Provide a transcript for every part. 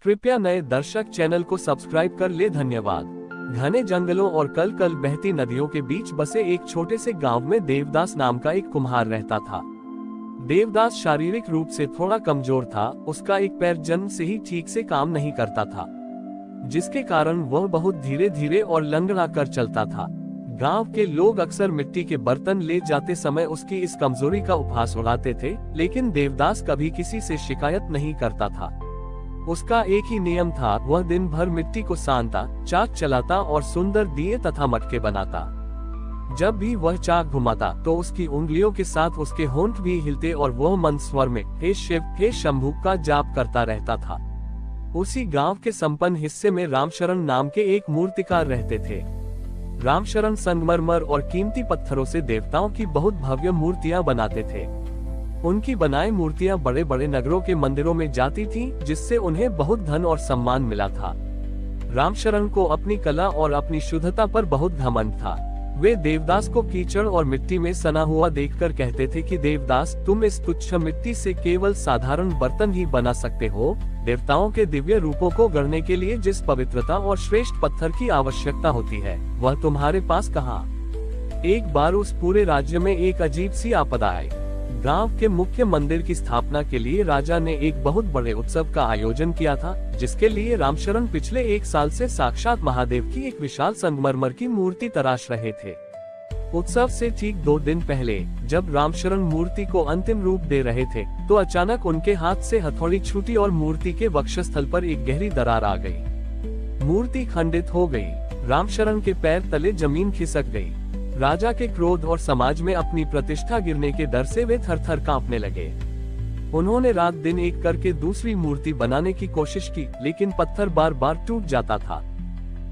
कृपया नए दर्शक चैनल को सब्सक्राइब कर ले। धन्यवाद। घने जंगलों और कल कल बहती नदियों के बीच बसे एक छोटे से गांव में देवदास नाम का एक कुम्हार रहता था। देवदास शारीरिक रूप से थोड़ा कमजोर था। उसका एक पैर जन्म से ही ठीक से काम नहीं करता था, जिसके कारण वह बहुत धीरे धीरे और लंगड़ा कर चलता था। गांव के लोग अक्सर मिट्टी के बर्तन ले जाते समय उसकी इस कमजोरी का उपहास उड़ाते थे, लेकिन देवदास कभी किसी से शिकायत नहीं करता था। उसका एक ही नियम था, वह दिन भर मिट्टी को सानता, चाक चलाता और सुंदर दिए तथा मटके बनाता। जब भी वह चाक घुमाता तो उसकी उंगलियों के साथ उसके होंठ भी हिलते और वह मंद स्वर में हे शिव हे शंभू का जाप करता रहता था। उसी गांव के संपन्न हिस्से में रामशरण नाम के एक मूर्तिकार रहते थे। रामशरण संगमरमर और कीमती पत्थरों से देवताओं की बहुत भव्य मूर्तियां बनाते थे। उनकी बनाई मूर्तियां बड़े बड़े नगरों के मंदिरों में जाती थीं, जिससे उन्हें बहुत धन और सम्मान मिला था। रामशरण को अपनी कला और अपनी शुद्धता पर बहुत घमंड था। वे देवदास को कीचड़ और मिट्टी में सना हुआ देखकर कहते थे कि देवदास, तुम इस तुच्छ मिट्टी से केवल साधारण बर्तन ही बना सकते हो। देवताओं के दिव्य रूपों को गढ़ने के लिए जिस पवित्रता और श्रेष्ठ पत्थर की आवश्यकता होती है, वह तुम्हारे पास कहाँ? एक बार उस पूरे राज्य में एक अजीब सी आपदा आई। गांव के मुख्य मंदिर की स्थापना के लिए राजा ने एक बहुत बड़े उत्सव का आयोजन किया था, जिसके लिए रामशरण पिछले एक साल से साक्षात महादेव की एक विशाल संगमरमर की मूर्ति तराश रहे थे। उत्सव से ठीक 2 दिन पहले जब रामशरण मूर्ति को अंतिम रूप दे रहे थे, तो अचानक उनके हाथ से हथौड़ी छूटी और मूर्ति के वक्षस्थल पर एक गहरी दरार आ गई। मूर्ति खंडित हो गई। रामशरण के पैर तले जमीन खिसक गई। राजा के क्रोध और समाज में अपनी प्रतिष्ठा गिरने के डर से वे थर-थर कांपने लगे। उन्होंने रात दिन एक करके दूसरी मूर्ति बनाने की कोशिश की, लेकिन पत्थर बार बार टूट जाता था।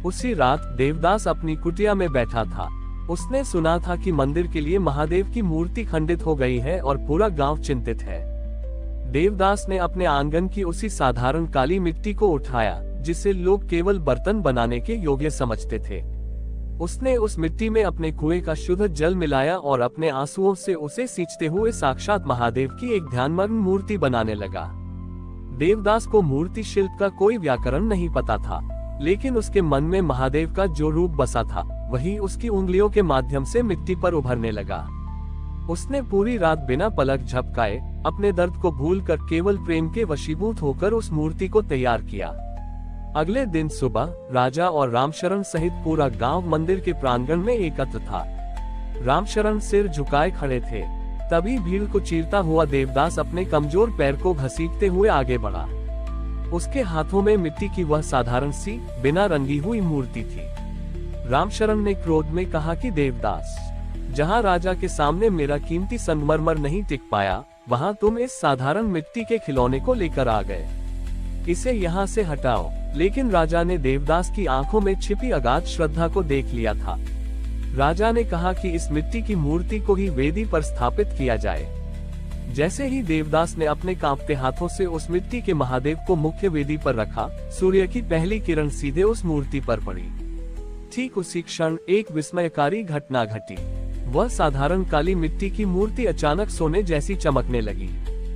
उसी रात देवदास अपनी कुटिया में बैठा था। उसने सुना था कि मंदिर के लिए महादेव की मूर्ति खंडित हो गई है और पूरा गांव चिंतित है। देवदास ने अपने आंगन की उसी साधारण काली मिट्टी को उठाया, जिसे लोग केवल बर्तन बनाने के योग्य समझते थे। उसने उस मिट्टी में अपने कुएं का शुद्ध जल मिलाया और अपने आंसुओं से उसे सींचते हुए साक्षात महादेव की एक ध्यानमग्न मूर्ति बनाने लगा। देवदास को मूर्ति शिल्प का कोई व्याकरण नहीं पता था, लेकिन उसके मन में महादेव का जो रूप बसा था, वही उसकी उंगलियों के माध्यम से मिट्टी पर उभरने लगा। उसने पूरी रात बिना पलक झपकाए अपने दर्द को भूलकर केवल प्रेम के वशीभूत होकर उस मूर्ति को तैयार किया। अगले दिन सुबह राजा और रामशरण सहित पूरा गांव मंदिर के प्रांगण में एकत्र था। रामशरण सिर झुकाए खड़े थे। तभी भीड़ को चीरता हुआ देवदास अपने कमजोर पैर को घसीटते हुए आगे बढ़ा। उसके हाथों में मिट्टी की वह साधारण सी बिना रंगी हुई मूर्ति थी। रामशरण ने क्रोध में कहा कि देवदास, जहां राजा के सामने मेरा कीमती संगमरमर नहीं टिक पाया, वहां तुम इस साधारण मिट्टी के खिलौने को लेकर आ गए। इसे यहाँ से हटाओ। लेकिन राजा ने देवदास की आंखों में छिपी अगाध श्रद्धा को देख लिया था। राजा ने कहा कि इस मिट्टी की मूर्ति को ही वेदी पर स्थापित किया जाए। जैसे ही देवदास ने अपने कांपते हाथों से उस मिट्टी के महादेव को मुख्य वेदी पर रखा, सूर्य की पहली किरण सीधे उस मूर्ति पर पड़ी। ठीक उसी क्षण एक विस्मयकारी घटना घटी। वह साधारण काली मिट्टी की मूर्ति अचानक सोने जैसी चमकने लगी।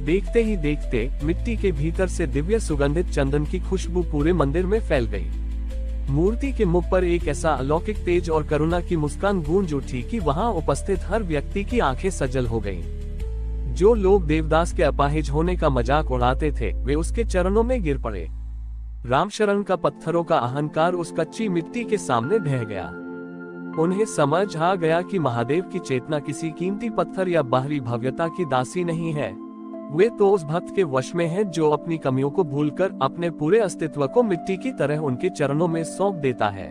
देखते ही देखते मिट्टी के भीतर से दिव्य सुगंधित चंदन की खुशबू पूरे मंदिर में फैल गई। मूर्ति के मुख पर एक ऐसा अलौकिक तेज और करुणा की मुस्कान गूंज उठी कि वहां उपस्थित हर व्यक्ति की आंखें सजल हो गईं। जो लोग देवदास के अपाहिज होने का मजाक उड़ाते थे, वे उसके चरणों में गिर पड़े। रामशरण का पत्थरों का अहंकार उस कच्ची मिट्टी के सामने ढह गया। उन्हें समझ आ गया कि महादेव की चेतना किसी कीमती पत्थर या बाहरी भव्यता की दासी नहीं है। वे तो उस भक्त के वश में हैं जो अपनी कमियों को भूलकर अपने पूरे अस्तित्व को मिट्टी की तरह उनके चरणों में सौंप देता है।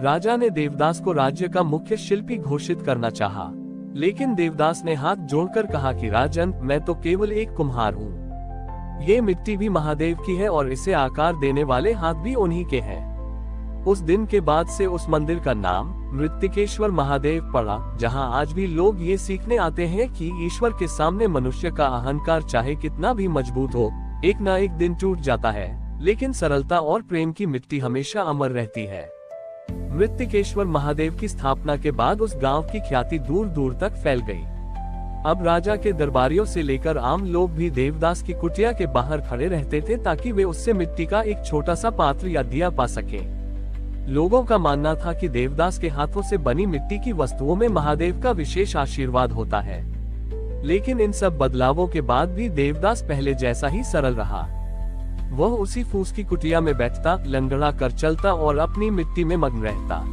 राजा ने देवदास को राज्य का मुख्य शिल्पी घोषित करना चाहा, लेकिन देवदास ने हाथ जोड़कर कहा कि राजन, मैं तो केवल एक कुम्हार हूँ। ये मिट्टी भी महादेव की है और इसे आकार देने वाले हाथ भी उन्हीं के हैं। उस दिन के बाद से उस मंदिर का नाम मृत्तिकेश्वर महादेव पड़ा, जहां आज भी लोग ये सीखने आते हैं कि ईश्वर के सामने मनुष्य का अहंकार चाहे कितना भी मजबूत हो, एक न एक दिन टूट जाता है, लेकिन सरलता और प्रेम की मिट्टी हमेशा अमर रहती है। मृत्तिकेश्वर महादेव की स्थापना के बाद उस गांव की ख्याति दूर दूर तक फैल गई। अब राजा के दरबारियों से लेकर आम लोग भी देवदास की कुटिया के बाहर खड़े रहते थे ताकि वे उससे मिट्टी का एक छोटा सा पात्र या दिया पा सके। लोगों का मानना था कि देवदास के हाथों से बनी मिट्टी की वस्तुओं में महादेव का विशेष आशीर्वाद होता है। लेकिन इन सब बदलावों के बाद भी देवदास पहले जैसा ही सरल रहा। वह उसी फूस की कुटिया में बैठता, लंगड़ा कर चलता और अपनी मिट्टी में मग्न रहता।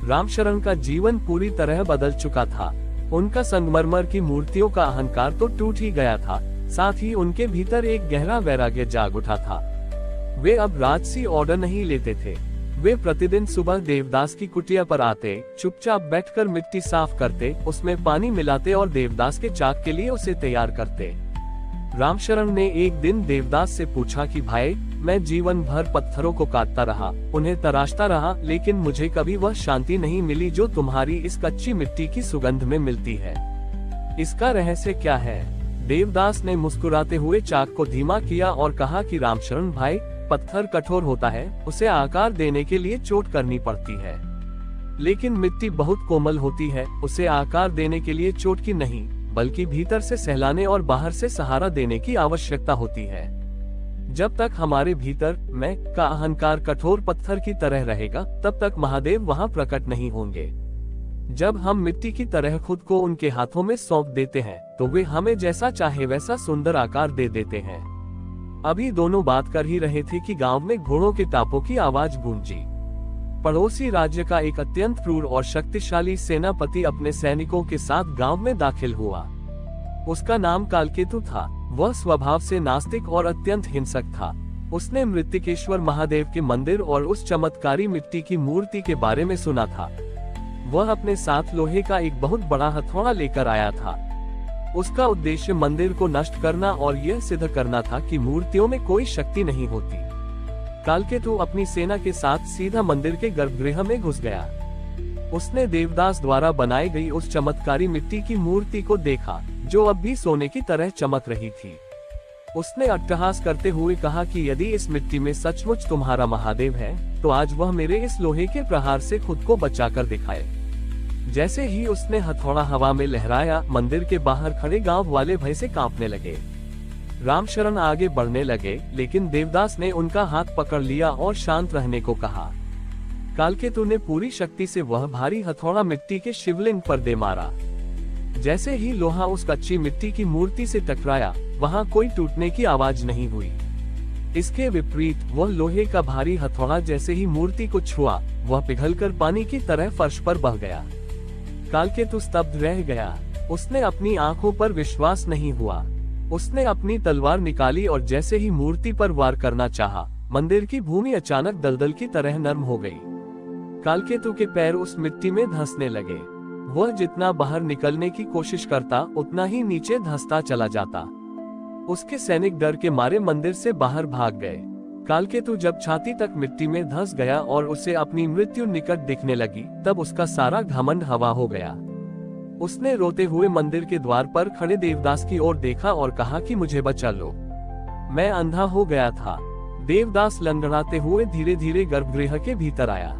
रामशरण का जीवन पूरी तरह बदल चुका था। उनका संगमरमर की मूर्तियों का अहंकार तो टूट ही गया था, साथ ही उनके भीतर एक गहरा वैराग्य जाग उठा था। वे अब राजसी ऑर्डर नहीं लेते थे। वे प्रतिदिन सुबह देवदास की कुटिया पर आते, चुपचाप बैठकर मिट्टी साफ करते, उसमें पानी मिलाते और देवदास के चाक के लिए उसे तैयार करते। रामशरण ने एक दिन देवदास से पूछा कि भाई, मैं जीवन भर पत्थरों को काटता रहा, उन्हें तराशता रहा, लेकिन मुझे कभी वह शांति नहीं मिली जो तुम्हारी इस कच्ची मिट्टी की सुगंध में मिलती है। इसका रहस्य क्या है? देवदास ने मुस्कुराते हुए चाक को धीमा किया और कहा कि रामशरण भाई, पत्थर कठोर होता है, उसे आकार देने के लिए चोट करनी पड़ती है। लेकिन मिट्टी बहुत कोमल होती है, उसे आकार देने के लिए चोट की नहीं, बल्कि भीतर से सहलाने और बाहर से सहारा देने की आवश्यकता होती है। जब तक हमारे भीतर मैं का अहंकार कठोर पत्थर की तरह रहेगा, तब तक महादेव वहां प्रकट नहीं होंगे। जब हम मिट्टी की तरह खुद को उनके हाथों में सौंप देते हैं, तो वे हमें जैसा चाहे वैसा सुंदर आकार दे देते हैं। अभी दोनों बात कर ही रहे थे कि गांव में घोड़ों के टापों की आवाज गूंजी। पड़ोसी राज्य का एक अत्यंत क्रूर और शक्तिशाली सेनापति अपने सैनिकों के साथ गांव में दाखिल हुआ। उसका नाम कालकेतु था। वह स्वभाव से नास्तिक और अत्यंत हिंसक था। उसने मृत्तिकेश्वर महादेव के मंदिर और उस चमत्कारी मिट्टी की मूर्ति के बारे में सुना था। वह अपने साथ लोहे का एक बहुत बड़ा हथौड़ा लेकर आया था। उसका उद्देश्य मंदिर को नष्ट करना और यह सिद्ध करना था कि मूर्तियों में कोई शक्ति नहीं होती। कालकेतु अपनी सेना के साथ सीधा मंदिर के गर्भगृह में घुस गया। उसने देवदास द्वारा बनाई गई उस चमत्कारी मिट्टी की मूर्ति को देखा, जो अब भी सोने की तरह चमक रही थी। उसने अट्टहास करते हुए कहा कि यदि इस मिट्टी में सचमुच तुम्हारा महादेव है, तो आज वह मेरे इस लोहे के प्रहार से खुद को बचाकर दिखाए। जैसे ही उसने हथौड़ा हवा में लहराया, मंदिर के बाहर खड़े गांव वाले भय से कांपने लगे। रामशरण आगे बढ़ने लगे, लेकिन देवदास ने उनका हाथ पकड़ लिया और शांत रहने को कहा। कालकेतु ने पूरी शक्ति से वह भारी हथौड़ा मिट्टी के शिवलिंग पर दे मारा। जैसे ही लोहा उस कच्ची मिट्टी की मूर्ति से टकराया, वहां कोई टूटने की आवाज नहीं हुई। इसके विपरीत वह लोहे का भारी हथौड़ा जैसे ही मूर्ति को छुआ, वह पिघलकर पानी की तरह फर्श पर बह गया। कालकेतु स्तब्ध रह गया। उसने अपनी आंखों पर विश्वास नहीं हुआ। उसने अपनी तलवार निकाली और जैसे ही मूर्ति पर वार करना चाहा, मंदिर की भूमि अचानक दलदल की तरह नरम हो गई। कालकेतु के पैर उस मिट्टी में धंसने लगे। वह जितना बाहर निकलने की कोशिश करता, उतना ही नीचे धंसता चला जाता। उसके सैनिक डर के मारे मंदिर से बाहर भाग गए। कालकेतु जब छाती तक मिट्टी में धंस गया और उसे अपनी मृत्यु निकट दिखने लगी, तब उसका सारा घमंड हवा हो गया। उसने रोते हुए मंदिर के द्वार पर खड़े देवदास की ओर देखा और कहा कि मुझे बचा लो, मैं अंधा हो गया था। देवदास लंगड़ाते हुए धीरे धीरे गर्भगृह के भीतर आया।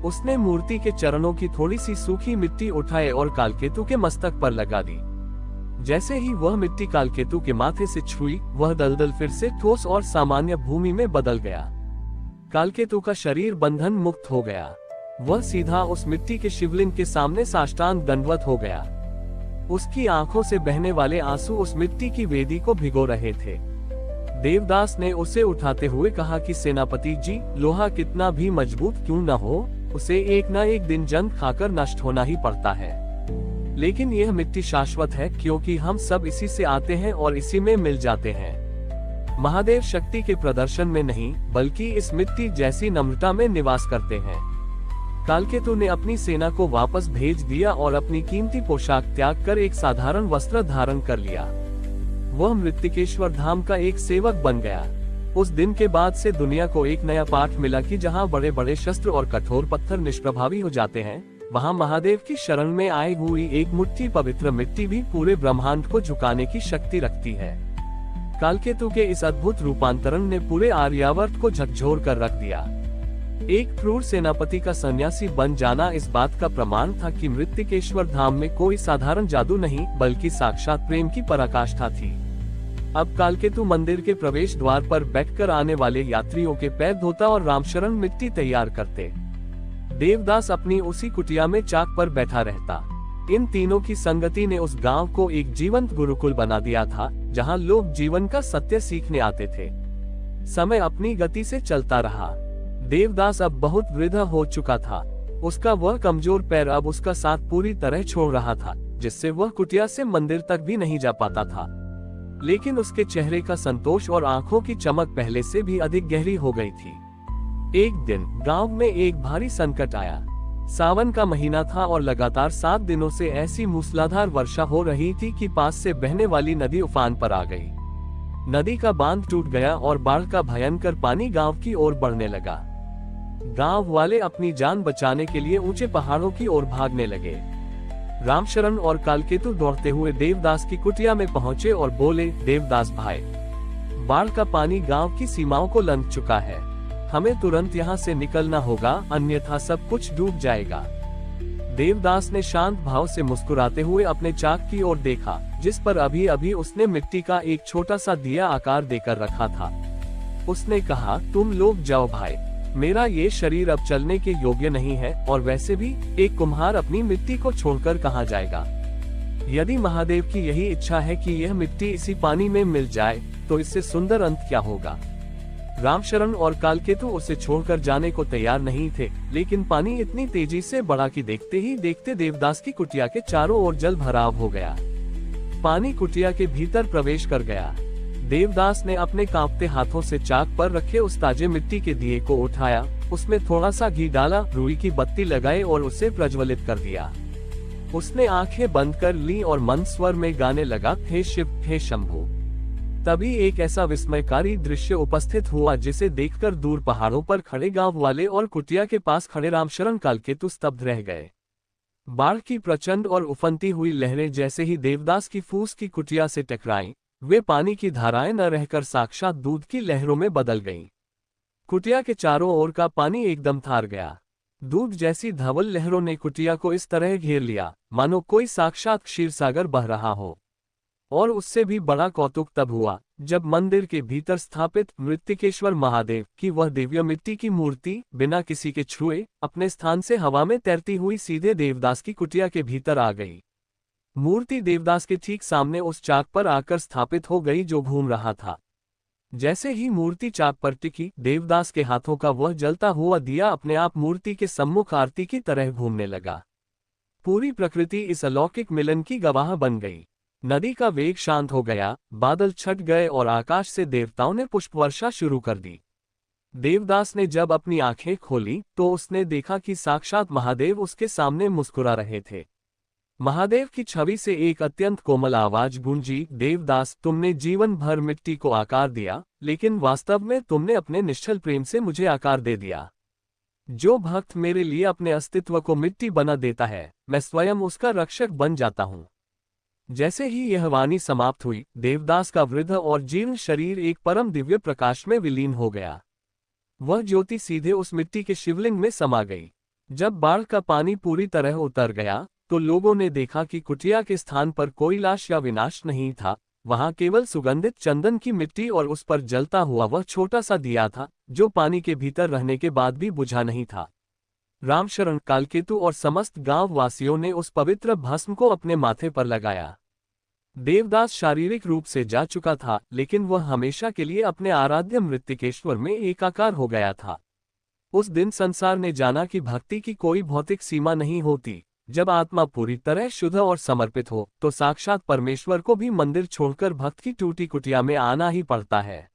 उसने मूर्ति के चरणों की थोड़ी सी सूखी मिट्टी उठाए और कालकेतु के मस्तक पर लगा दी। जैसे ही वह मिट्टी कालकेतु के माथे से छुई, वह दलदल फिर से ठोस और सामान्य भूमि में बदल गया। कालकेतु का शरीर बंधन मुक्त हो गया। वह सीधा उस मिट्टी के शिवलिंग के सामने साष्टांग दंडवत हो गया। उसकी आंखों से बहने वाले आंसू उस मिट्टी की वेदी को भिगो रहे थे। देवदास ने उसे उठाते हुए कहा कि सेनापति जी, लोहा कितना भी मजबूत क्यों न हो, उसे एक न एक दिन जंग खाकर नष्ट होना ही पड़ता है। लेकिन यह मिट्टी शाश्वत है, क्योंकि हम सब इसी से आते हैं और इसी में मिल जाते हैं। महादेव शक्ति के प्रदर्शन में नहीं, बल्कि इस मिट्टी जैसी नम्रता में निवास करते हैं। कालकेतु ने अपनी सेना को वापस भेज दिया और अपनी कीमती पोशाक त्याग कर एक साधारण वस्त्र धारण कर लिया। वह मृत्तिकेश्वर धाम का एक सेवक बन गया। उस दिन के बाद से दुनिया को एक नया पाठ मिला कि जहां बड़े बड़े शस्त्र और कठोर पत्थर निष्प्रभावी हो जाते हैं, वहां महादेव की शरण में आई हुई एक मुट्ठी पवित्र मिट्टी भी पूरे ब्रह्मांड को झुकाने की शक्ति रखती है। कालकेतु के इस अद्भुत रूपांतरण ने पूरे आर्यावर्त को झकझोर कर रख दिया। एक क्रूर सेनापति का सन्यासी बन जाना इस बात का प्रमाण था कि मृत्तिकेश्वर धाम में कोई साधारण जादू नहीं बल्कि साक्षात प्रेम की पराकाष्ठा थी। अब कालकेतु मंदिर के प्रवेश द्वार पर बैठकर आने वाले यात्रियों के पैर धोता और रामशरण मिट्टी तैयार करते। देवदास अपनी उसी कुटिया में चाक पर बैठा रहता। इन तीनों की संगति ने उस गांव को एक जीवंत गुरुकुल बना दिया था, जहां लोग जीवन का सत्य सीखने आते थे। समय अपनी गति से चलता रहा। देवदास अब बहुत वृद्ध हो चुका था। उसका वह कमजोर पैर अब उसका साथ पूरी तरह छोड़ रहा था, जिससे वह कुटिया से मंदिर तक भी नहीं जा पाता था। लेकिन उसके चेहरे का संतोष और आंखों की चमक पहले से भी अधिक गहरी हो गई थी। एक दिन गांव में एक भारी संकट आया। सावन का महीना था और लगातार 7 दिनों से ऐसी मूसलाधार वर्षा हो रही थी कि पास से बहने वाली नदी उफान पर आ गई। नदी का बांध टूट गया और बाढ़ का भयंकर पानी गांव की ओर बढ़ने लगा। गांव वाले अपनी जान बचाने के लिए ऊंचे पहाड़ों की ओर भागने लगे। रामशरण और कालकेतु दौड़ते हुए देवदास की कुटिया में पहुंचे और बोले, देवदास भाई, बाढ़ का पानी गांव की सीमाओं को लंघ चुका है। हमें तुरंत यहाँ से निकलना होगा, अन्यथा सब कुछ डूब जाएगा। देवदास ने शांत भाव से मुस्कुराते हुए अपने चाक की ओर देखा, जिस पर अभी अभी उसने मिट्टी का एक छोटा सा दिया आकार देकर रखा था। उसने कहा, तुम लोग जाओ भाई, मेरा ये शरीर अब चलने के योग्य नहीं है, और वैसे भी एक कुम्हार अपनी मिट्टी को छोड़कर कहाँ जाएगा। यदि महादेव की यही इच्छा है कि यह मिट्टी इसी पानी में मिल जाए, तो इससे सुंदर अंत क्या होगा। रामशरण और कालकेतु उसे छोड़कर जाने को तैयार नहीं थे, लेकिन पानी इतनी तेजी से बढ़ा कि देखते ही देखते देवदास की कुटिया के चारों ओर जल भराव हो गया। पानी कुटिया के भीतर प्रवेश कर गया। देवदास ने अपने कांपते हाथों से चाक पर रखे उस ताजे मिट्टी के दिए को उठाया, उसमें थोड़ा सा घी डाला, रुई की बत्ती लगाई और उसे प्रज्वलित कर दिया। उसने आंखें बंद कर ली और मंद स्वर में गाने लगा, हे शिव, हे शंभु। तभी एक ऐसा विस्मयकारी दृश्य उपस्थित हुआ जिसे देखकर दूर पहाड़ों पर खड़े गांव वाले और कुटिया के पास खड़े रामशरण कालकेतु स्तब्ध रह गए। बाढ़ की प्रचंड और उफनती हुई लहरें जैसे ही देवदास की फूस की कुटिया से टकराईं, वे पानी की धाराएं न रहकर साक्षात दूध की लहरों में बदल गईं। कुटिया के चारों ओर का पानी एकदम थार गया। दूध जैसी धवल लहरों ने कुटिया को इस तरह घेर लिया, मानो कोई साक्षात क्षीरसागर बह रहा हो। और उससे भी बड़ा कौतुक तब हुआ, जब मंदिर के भीतर स्थापित मृत्तिकेश्वर महादेव की वह दिव्य मिट्टी की मूर्ति बिना किसी के छुए अपने स्थान से हवा में तैरती हुई सीधे देवदास की कुटिया के भीतर आ गई। मूर्ति देवदास के ठीक सामने उस चाक पर आकर स्थापित हो गई जो घूम रहा था। जैसे ही मूर्ति चाक पर टिकी, देवदास के हाथों का वह जलता हुआ दिया अपने आप मूर्ति के सम्मुख आरती की तरह घूमने लगा। पूरी प्रकृति इस अलौकिक मिलन की गवाह बन गई। नदी का वेग शांत हो गया, बादल छट गए और आकाश से देवताओं ने पुष्प वर्षा शुरू कर दी। देवदास ने जब अपनी आंखें खोली तो उसने देखा कि साक्षात महादेव उसके सामने मुस्कुरा रहे थे। महादेव की छवि से एक अत्यंत कोमल आवाज गूंजी, देवदास, तुमने जीवन भर मिट्टी को आकार दिया, लेकिन वास्तव में तुमने अपने निश्चल प्रेम से मुझे आकार दे दिया। जो भक्त मेरे लिए अपने अस्तित्व को मिट्टी बना देता है, मैं स्वयं उसका रक्षक बन जाता हूँ। जैसे ही यह वाणी समाप्त हुई, देवदास का वृद्ध और जीर्ण शरीर एक परम दिव्य प्रकाश में विलीन हो गया। वह ज्योति सीधे उस मिट्टी के शिवलिंग में समा गई। जब बाढ़ का पानी पूरी तरह उतर गया तो लोगों ने देखा कि कुटिया के स्थान पर कोई लाश या विनाश नहीं था, वहां केवल सुगंधित चंदन की मिट्टी और उस पर जलता हुआ वह छोटा सा दिया था, जो पानी के भीतर रहने के बाद भी बुझा नहीं था। रामशरण, कालकेतु और समस्त गांव वासियों ने उस पवित्र भस्म को अपने माथे पर लगाया। देवदास शारीरिक रूप से जा चुका था, लेकिन वह हमेशा के लिए अपने आराध्य मृत्तिकेश्वर में एकाकार हो गया था। उस दिन संसार ने जाना कि भक्ति की कोई भौतिक सीमा नहीं होती। जब आत्मा पूरी तरह शुद्ध और समर्पित हो, तो साक्षात परमेश्वर को भी मंदिर छोड़कर भक्त की टूटी कुटिया में आना ही पड़ता है।